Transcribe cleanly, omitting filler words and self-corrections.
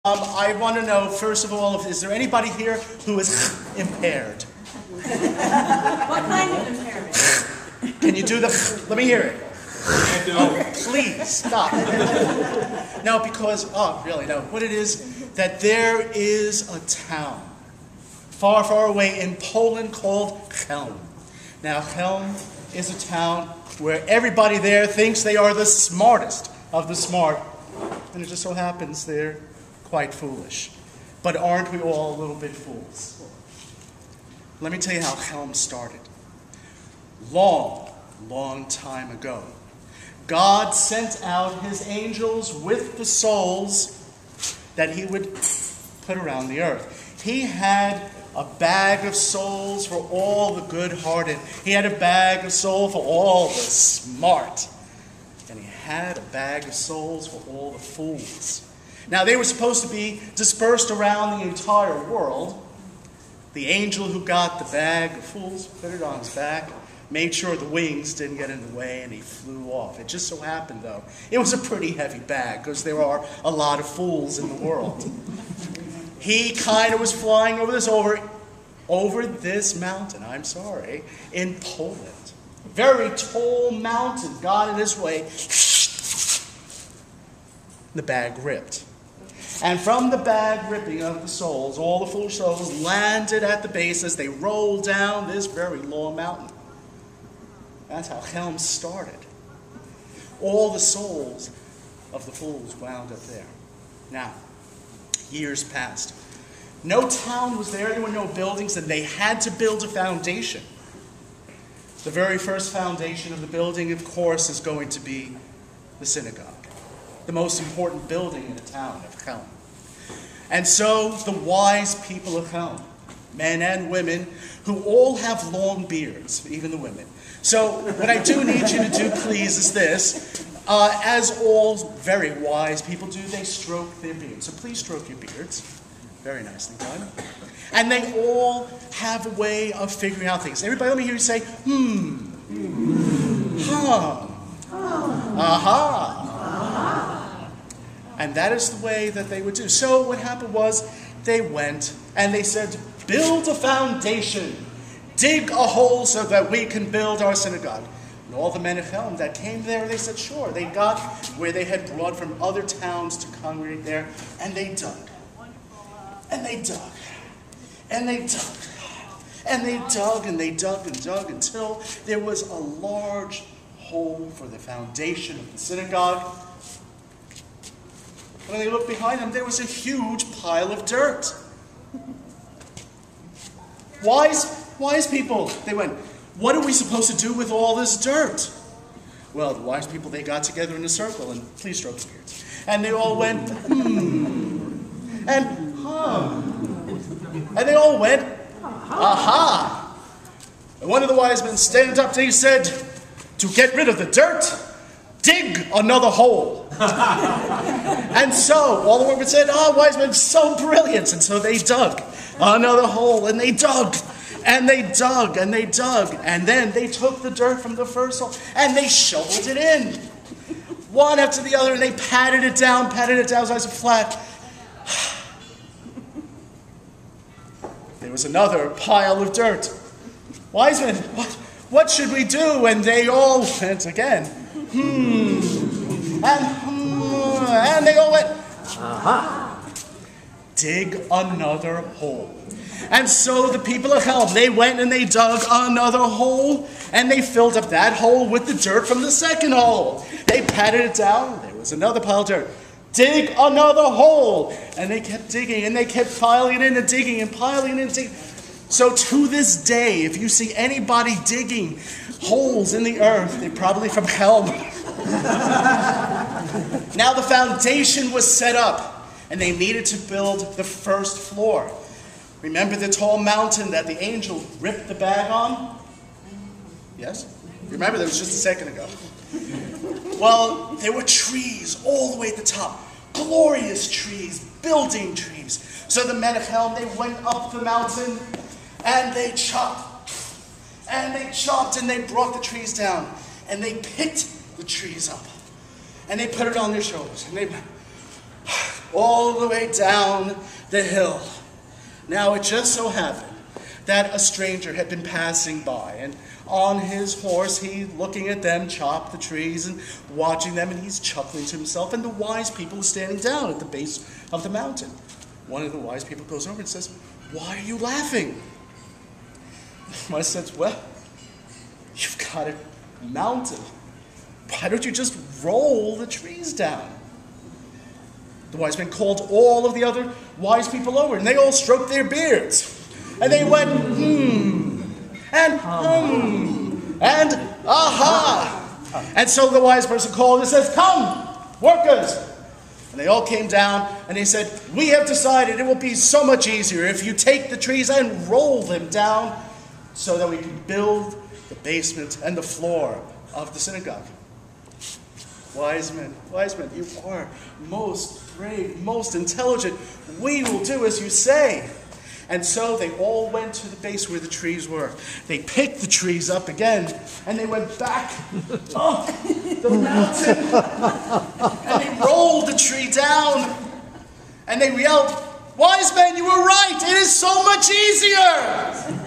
I want to know, first of all, is there anybody here who is impaired? What kind of impairment? Can you do the, let me hear it. Oh, please, stop. No, because, oh, really, no. What it is, that there is a town far, far away in Poland called Chelm. Now, Chelm is a town where everybody there thinks they are the smartest of the smart. And it just so happens they're quite foolish. But aren't we all a little bit fools? Let me tell you how Chelm started. Long, long time ago, God sent out his angels with the souls that he would put around the earth. He had a bag of souls for all the good-hearted. He had a bag of souls for all the smart. And he had a bag of souls for all the fools. Now, they were supposed to be dispersed around the entire world. The angel who got the bag of fools put it on his back, made sure the wings didn't get in the way, and he flew off. It just so happened, though, it was a pretty heavy bag because there are a lot of fools in the world. He kind of was flying over this mountain, in Poland. Very tall mountain got in his way. The bag ripped. And from the bag ripping of the souls, all the foolish souls landed at the base as they rolled down this very long mountain. That's how Chelm started. All the souls of the fools wound up there. Now, years passed. No town was there were no buildings, and they had to build a foundation. The very first foundation of the building, of course, is going to be the synagogue, the most important building in the town of Chelm. And so the wise people of Chelm, men and women, who all have long beards, even the women. So what I do need you to do, please, is this. As all very wise people do, they stroke their beards. So please stroke your beards. Very nicely done. And they all have a way of figuring out things. Everybody, let me hear you say, huh, aha. And that is the way that they would do. So what happened was they went and they said, build a foundation. Dig a hole so that we can build our synagogue. And all the men of Chelm that came there, they said, sure. They got where they had brought from other towns to congregate there, and they dug. And they dug. And they dug. And they dug and they dug and dug until there was a large hole for the foundation of the synagogue. When they looked behind them, there was a huge pile of dirt. Wise people, they went, what are we supposed to do with all this dirt? Well, the wise people, they got together in a circle, and please stroke your beards. And they all went, and and they all went, aha. And one of the wise men stood up and he said, to get rid of the dirt, dig another hole. And so all the women said, oh, wise men, so brilliant. And so they dug another hole, and they dug. And they dug, and they dug, and then they took the dirt from the first hole, and they shoveled it in. One after the other, and they patted it down so nice and flat. There was another pile of dirt. Wise men, what should we do? And they all went again. And they all went, aha. Dig another hole. And so the people of Chelm, they went and they dug another hole, and they filled up that hole with the dirt from the second hole. They patted it down, there was another pile of dirt. Dig another hole. And they kept digging, and they kept piling it in and digging and piling it in and digging. So to this day, if you see anybody digging holes in the earth, they're probably from Chelm. Now the foundation was set up, and they needed to build the first floor. Remember the tall mountain that the angel ripped the bag on? Yes? Remember, that was just a second ago. Well, there were trees all the way at the top. Glorious trees, building trees. So the men of Chelm, they went up the mountain, and they chopped. And they chopped, and they brought the trees down. And they picked the trees up. And they put it on their shoulders. And they all the way down the hill. Now it just so happened that a stranger had been passing by, and on his horse, he looking at them chop the trees and watching them, and he's chuckling to himself, and the wise people are standing down at the base of the mountain. One of the wise people goes over and says, "Why are you laughing?" The wise says, "Well, you've got a mountain. Why don't you just roll the trees down?" The wise man called all of the other wise people over, and they all stroked their beards. And they went, and and aha. And so the wise person called and says, "Come, workers." And they all came down, and they said, "We have decided it will be so much easier if you take the trees and roll them down so that we can build the basement and the floor of the synagogue." Wise men, you are most brave, most intelligent. We will do as you say. And so they all went to the base where the trees were. They picked the trees up again, and they went back up the mountain. And they rolled the tree down. And they yelled, "Wise men, you were right. It is so much easier."